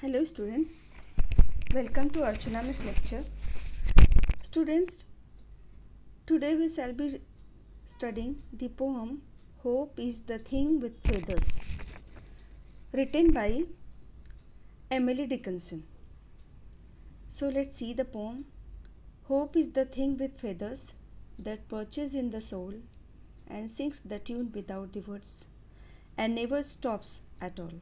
Hello students, welcome to Archana Miss lecture. Students, today we shall be studying the poem Hope is the Thing with Feathers, written by Emily Dickinson. So let's see the poem. Hope is the thing with feathers that perches in the soul and sings the tune without the words and never stops at all.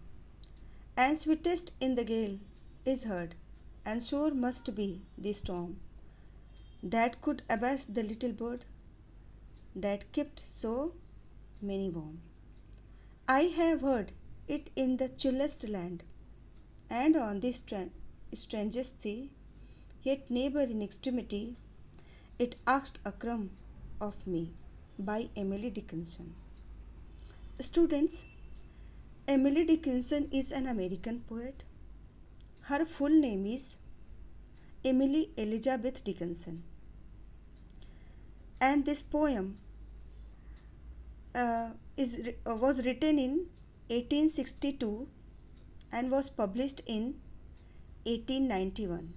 And sweetest in the gale is heard, and sure must be the storm that could abash the little bird that kept so many warm. I have heard it in the chillest land and on the strangest sea, yet never in extremity it asked a crumb of me. By Emily Dickinson. Students, Emily Dickinson is an American poet. Her full name is Emily Elizabeth Dickinson, and this poem was written in 1862 and was published in 1891.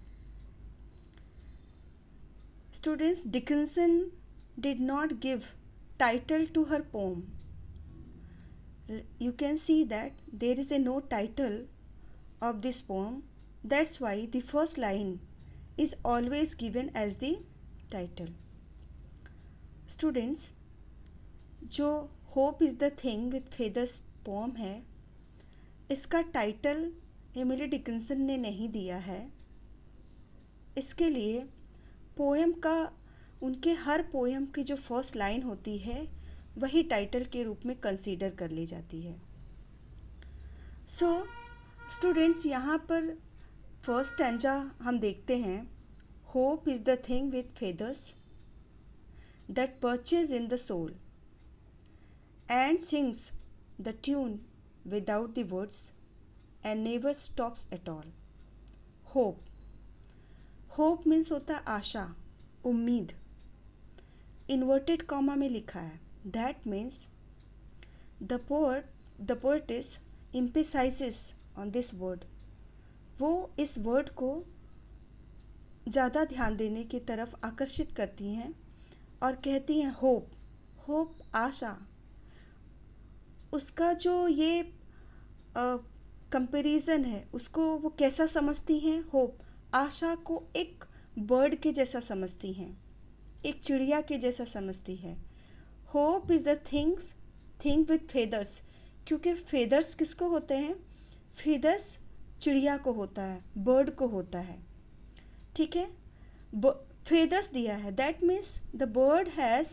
Students, Dickinson did not give title to her poem. You can see that there is no title of this poem. That's why the first line is always given as the title. Students, जो hope is the thing with feathers poem है, इसका title Emily Dickinson ने नहीं दिया है. इसके लिए poem का उनके हर पोएम की जो फर्स्ट लाइन होती है वही टाइटल के रूप में कंसीडर कर ली जाती है. सो स्टूडेंट्स, यहाँ पर फर्स्ट स्टैंजा हम देखते हैं. Hope is the thing with feathers that perches in the soul and sings the tune without the words and never stops at all. Hope means होता है आशा, उम्मीद. इन्वर्टेड कॉमा में लिखा है. That means the poetess emphasizes on this word. वो इस word को ज़्यादा ध्यान देने की तरफ आकर्षित करती हैं और कहती हैं होप आशा. उसका जो ये कंपैरिजन है उसको वो कैसा समझती हैं. होप आशा को एक बर्ड के जैसा समझती हैं, एक चिड़िया के जैसा समझती है. Hope is the thing with feathers, क्योंकि फेदर्स किसको होते हैं? फेदर्स चिड़िया को होता है, बर्ड को होता है. ठीक है, फेदर्स दिया है. That means the bird has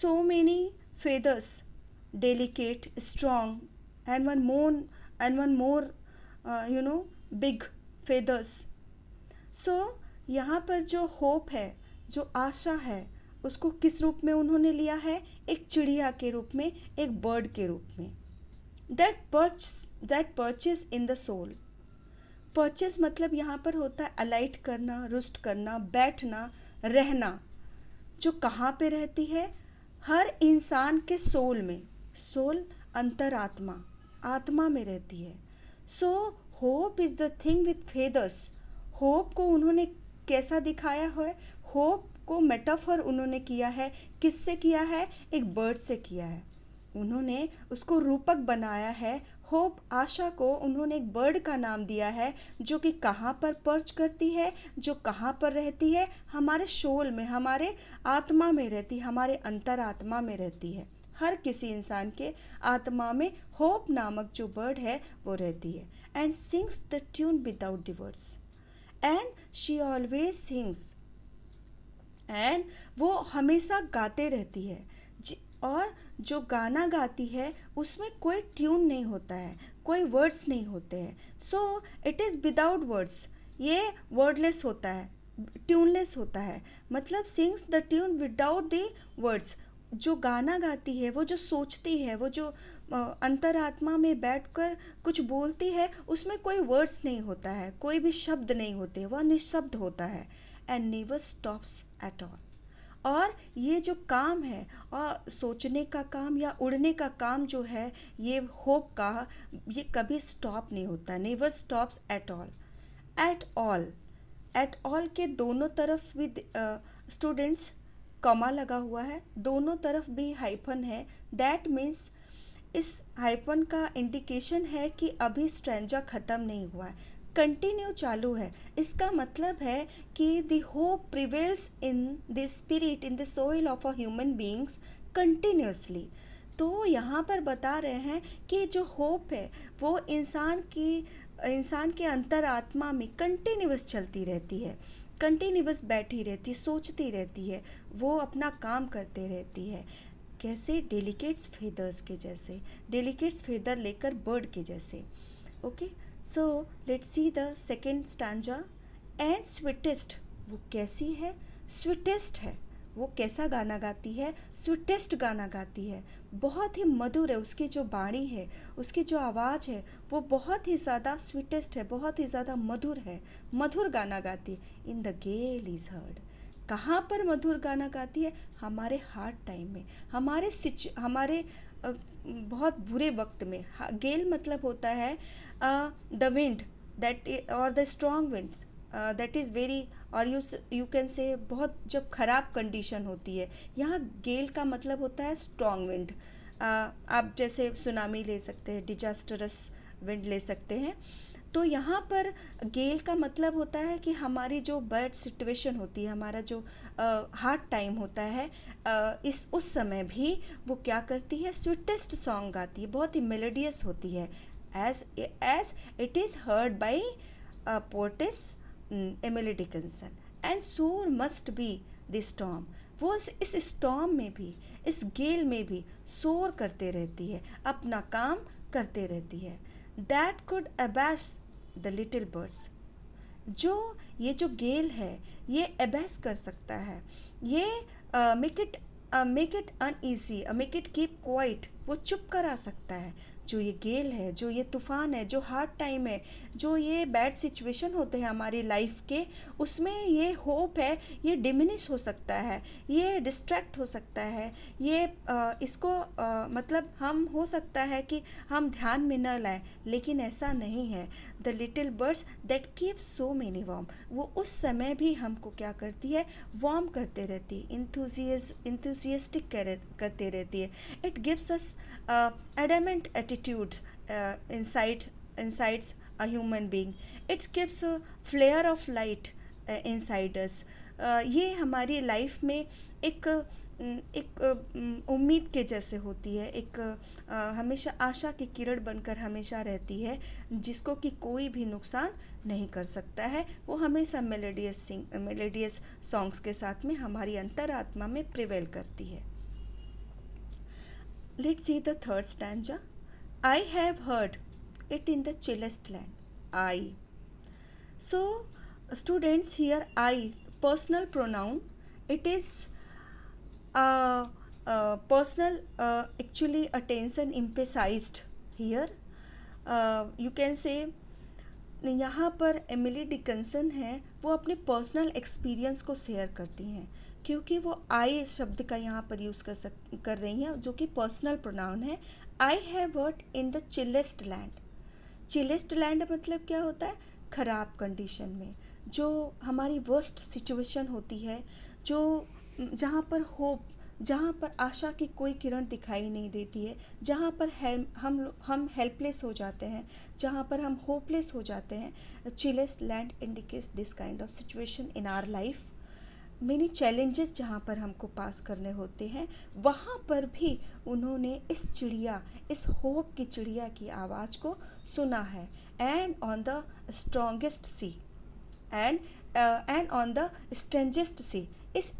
so many feathers, delicate, strong, and one more big feathers. So यहाँ पर जो hope है, जो आशा है, उसको किस रूप में उन्होंने लिया है? एक चिड़िया के रूप में, एक बर्ड के रूप में. that perches in the soul. Purchase मतलब यहाँ पर होता है अलाइट करना, रुस्ट करना, बैठना, रहना. जो कहाँ पे रहती है? हर इंसान के सोल में. सोल अंतरात्मा, आत्मा में रहती है. So hope is the thing with feathers. Hope को उन्होंने कैसा दिखाया है? होप को मेटाफर उन्होंने किया है. किससे किया है? एक बर्ड से किया है. उन्होंने उसको रूपक बनाया है. होप आशा को उन्होंने एक बर्ड का नाम दिया है जो कि कहाँ पर पर्च करती है, जो कहाँ पर रहती है? हमारे सोल में, हमारे आत्मा में रहती है, हमारे अंतरात्मा में रहती है. हर किसी इंसान के आत्मा में होप नामक जो बर्ड है वो रहती है. And sings the tune without the words. And she always sings, and वो हमेशा गाते रहती है. और जो गाना गाती है उसमें कोई ट्यून नहीं होता है, कोई वर्ड्स नहीं होते हैं. So it is without words. ये वर्डलेस होता है, ट्यूनलेस होता है. मतलब sings the tune without the words. जो गाना गाती है, वो जो सोचती है, वो जो अंतरात्मा में बैठकर कुछ बोलती है, उसमें कोई वर्ड्स नहीं होता है, कोई भी शब्द नहीं होते, वह निशब्द होता है. And never stops at all. और ये जो काम है और सोचने का काम या उड़ने का काम जो है, ये होप का, ये कभी स्टॉप नहीं होता, never stops at all, at all. At all के दोनों तरफ भी स्टूडेंट्स कॉमा लगा हुआ है, दोनों तरफ भी हाइफन है। दैट मीन्स इस हाइफन का इंडिकेशन है कि अभी स्ट्रेंजा ख़त्म नहीं हुआ है, कंटिन्यू चालू है। इसका मतलब है कि the hope prevails in the spirit, in the soil of a human beings continuously. तो यहाँ पर बता रहे हैं कि जो होप है वो इंसान के अंतरात्मा में कंटिन्यूस चलती रहती है, कंटिन्यूस बैठी रहती, सोचती रहती है, वो अपना काम करते रहती है। कैसे? डेलिकेट्स फेदर्स के जैसे, डेलिकेट्स फेदर लेकर बर्ड के जैसे। Okay, so let's see the second stanza. And sweetest, वो कैसी है? स्वीटेस्ट है। वो कैसा गाना गाती है? स्वीटेस्ट गाना गाती है, बहुत ही मधुर है। उसकी जो वाणी है, उसकी जो आवाज़ है, वो बहुत ही ज़्यादा स्वीटेस्ट है, बहुत ही ज़्यादा मधुर है, मधुर गाना गाती है। In the gale is heard, कहाँ पर मधुर गाना गाती है? हमारे हार्ड टाइम में, हमारे बहुत बुरे वक्त में। गेल मतलब होता है द विंड दैट और the strong winds that is very, और यू कैन से बहुत जब ख़राब कंडीशन होती है। यहाँ गेल का मतलब होता है स्ट्रॉन्ग विंड। आप जैसे सुनामी ले सकते हैं, डिजास्टरस विंड ले सकते हैं। तो यहाँ पर गेल का मतलब होता है कि हमारी जो बैड सिचुएशन होती है, हमारा जो हार्ड टाइम होता है, उस समय भी वो क्या करती है? स्वीटेस्ट सॉन्ग गाती है, बहुत ही मेलोडियस होती है। As as it is heard by poetess Emily Dickinson. And sore must be the storm, वो इस स्टॉर्म में भी, इस गेल में भी सोर करते रहती है, अपना काम करते रहती है। That could abash the little birds, ये जो गेल है ये अबैस कर सकता है, ये make it uneasy, make it keep quiet, वो चुप करा सकता है। जो ये गेल है, जो ये तूफ़ान है, जो हार्ड टाइम है, जो ये बैड सिचुएशन होते हैं हमारी लाइफ के, उसमें ये होप है, ये डिमिनिश हो सकता है, ये डिस्ट्रैक्ट हो सकता है, ये इसको मतलब हम हो सकता है कि हम ध्यान में न लाएं, लेकिन ऐसा नहीं है। The little birds that keep so many warm, वो उस समय भी हमको क्या करती है? वार्म करते रहती है, इंथुजियास्टिक करते रहती है। It gives us adamant attitude insides a human being. It gives a flare of light inside us. ये हमारी लाइफ में एक उम्मीद के जैसे होती है, एक हमेशा आशा की किरण बनकर हमेशा रहती है, जिसको कि कोई भी नुकसान नहीं कर सकता है। वो हमेशा मेलोडियस सॉन्ग्स के साथ में हमारी अंतरात्मा में प्रिवेल करती है। Let's see the third stanza. I have heard it in the chillest land. I. So, students, here I, personal pronoun, it is personal, actually attention emphasized here. You can say यहाँ पर Emily Dickinson है, वो अपने personal experience को share करती हैं, क्योंकि वो आई शब्द का यहाँ पर यूज़ कर रही हैं, जो कि पर्सनल प्रोनाउन है। I have word in the chillest land. Chillest land मतलब क्या होता है? ख़राब कंडीशन में, जो हमारी वर्स्ट सिचुएशन होती है, जो जहाँ पर होप, जहाँ पर आशा की कोई किरण दिखाई नहीं देती है, जहाँ पर हम हेल्पलेस हो जाते हैं, जहाँ पर हम होपलेस हो जाते हैं। Chillest land indicates this kind of situation in our life. Many challenges जहाँ पर हमको पास करने होते हैं, वहाँ पर भी उन्होंने इस होप की चिड़िया की आवाज़ को सुना है। And on the strongest sea and on the strangest sea, इस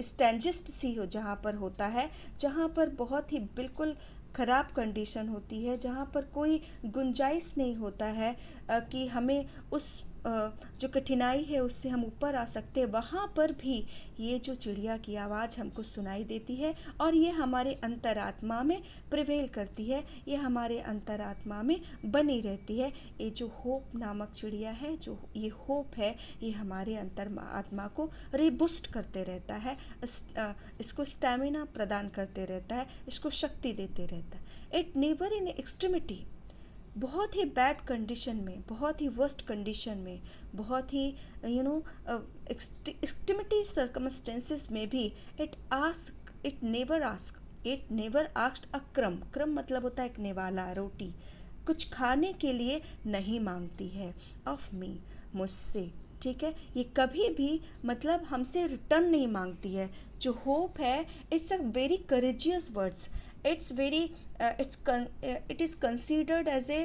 स्ट्रेंजेस्ट सी हो जहाँ पर होता है, जहाँ पर बहुत ही बिल्कुल ख़राब कंडीशन होती है, जहाँ पर कोई गुंजाइश नहीं होता है कि हमें जो कठिनाई है उससे हम ऊपर आ सकते हैं, वहाँ पर भी ये जो चिड़िया की आवाज़ हमको सुनाई देती है और ये हमारे अंतरात्मा में प्रिवेल करती है, ये हमारे अंतरात्मा में बनी रहती है। ये जो होप नामक चिड़िया है, जो ये होप है, ये हमारे अंतरात्मा को रिबूस्ट करते रहता है, इसको स्टैमिना प्रदान करते रहता है, इसको शक्ति देते रहता है। इट नेवर इन एक्सट्रीमिटी, बहुत ही बैड कंडीशन में, बहुत ही वर्स्ट कंडीशन में, बहुत ही एक्सट्रीमिटी सर्कमस्टेंसेस में भी इट नेवर आस्क्ड अ क्रम। क्रम मतलब होता है एक निवाला, रोटी, कुछ खाने के लिए नहीं मांगती है ऑफ मी, मुझसे। ठीक है, ये कभी भी मतलब हमसे रिटर्न नहीं मांगती है। जो होप है, it's a very courageous words, it's very it is considered as a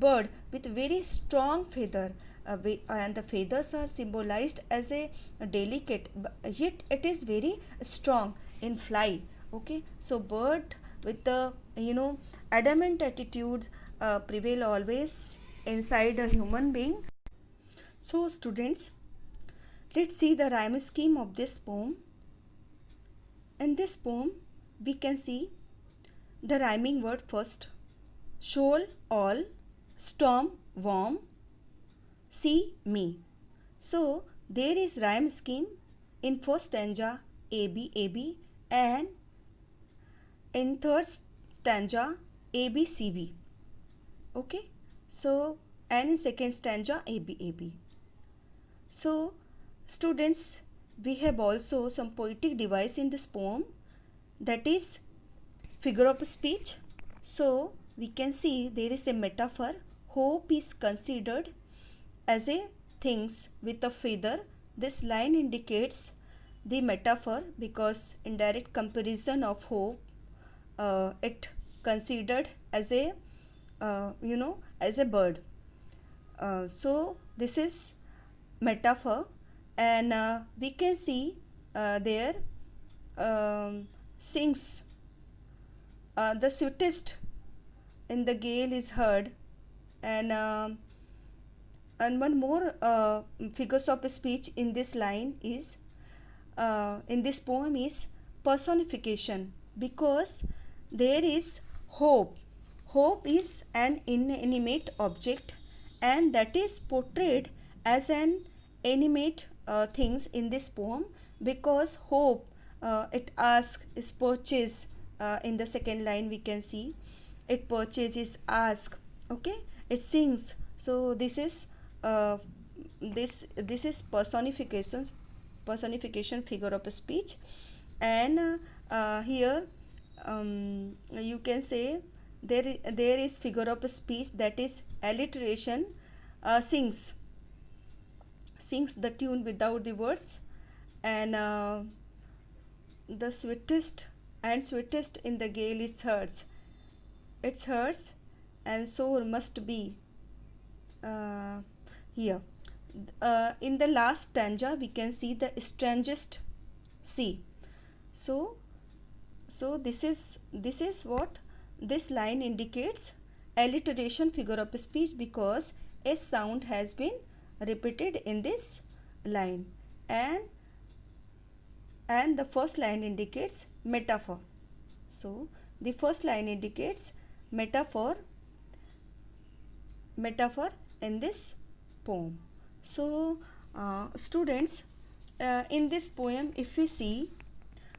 bird with very strong feather, and the feathers are symbolized as a delicate, yet it is very strong in fly. Okay, so bird with the adamant attitude prevail always inside a human being. So students, let's see the rhyme scheme of this poem. In this poem we can see the rhyming word first: shoal, all, storm, warm, see, me. So there is rhyme scheme in first stanza A B A B, and in third stanza A B C B. Okay, so and in second stanza A B A B. So students, we have also some poetic device in this poem, that is figure of speech. So we can see there is a metaphor. Hope is considered as a things with a feather. This line indicates the metaphor because in direct comparison of hope, it considered as a as a bird. So this is metaphor, and we can see there sings, the sweetest in the gale is heard, and one more figures of speech in this line is in this poem is personification, because there is hope. Hope is an inanimate object, and that is portrayed as an animate things in this poem, because hope, it asks, is purchased. In the second line we can see it purchases, ask. Okay, it sings. So uh, this is personification figure of speech. And here you can say there is figure of speech, that is alliteration. Sings the tune without the words, and the sweetest in the gale it's hers, and sore must be uh, here. In the last stanza we can see the strangest sea. So this is what this line indicates: alliteration figure of speech, because a sound has been repeated in this line, and the first line indicates metaphor. So the first line indicates metaphor in this poem. So students, in this poem if we see,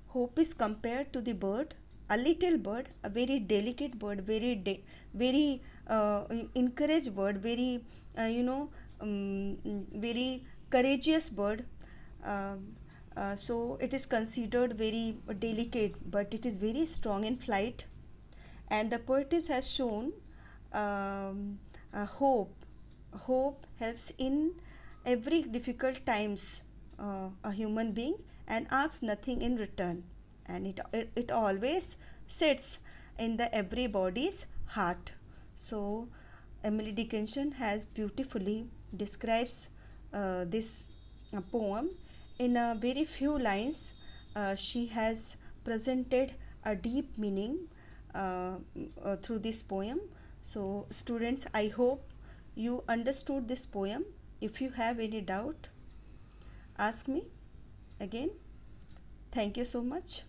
hope is compared to the bird, a little bird, a very delicate bird, very encouraged bird, very very courageous bird. um, so it is considered very delicate, but it is very strong in flight. And the poetess has shown hope. Hope helps in every difficult times a human being, and asks nothing in return, and it always sits in the everybody's heart. So Emily Dickinson has beautifully describes this poem in a very few lines. She has presented a deep meaning through this poem. So students, I hope you understood this poem, If you have any doubt, ask me again. Thank you so much.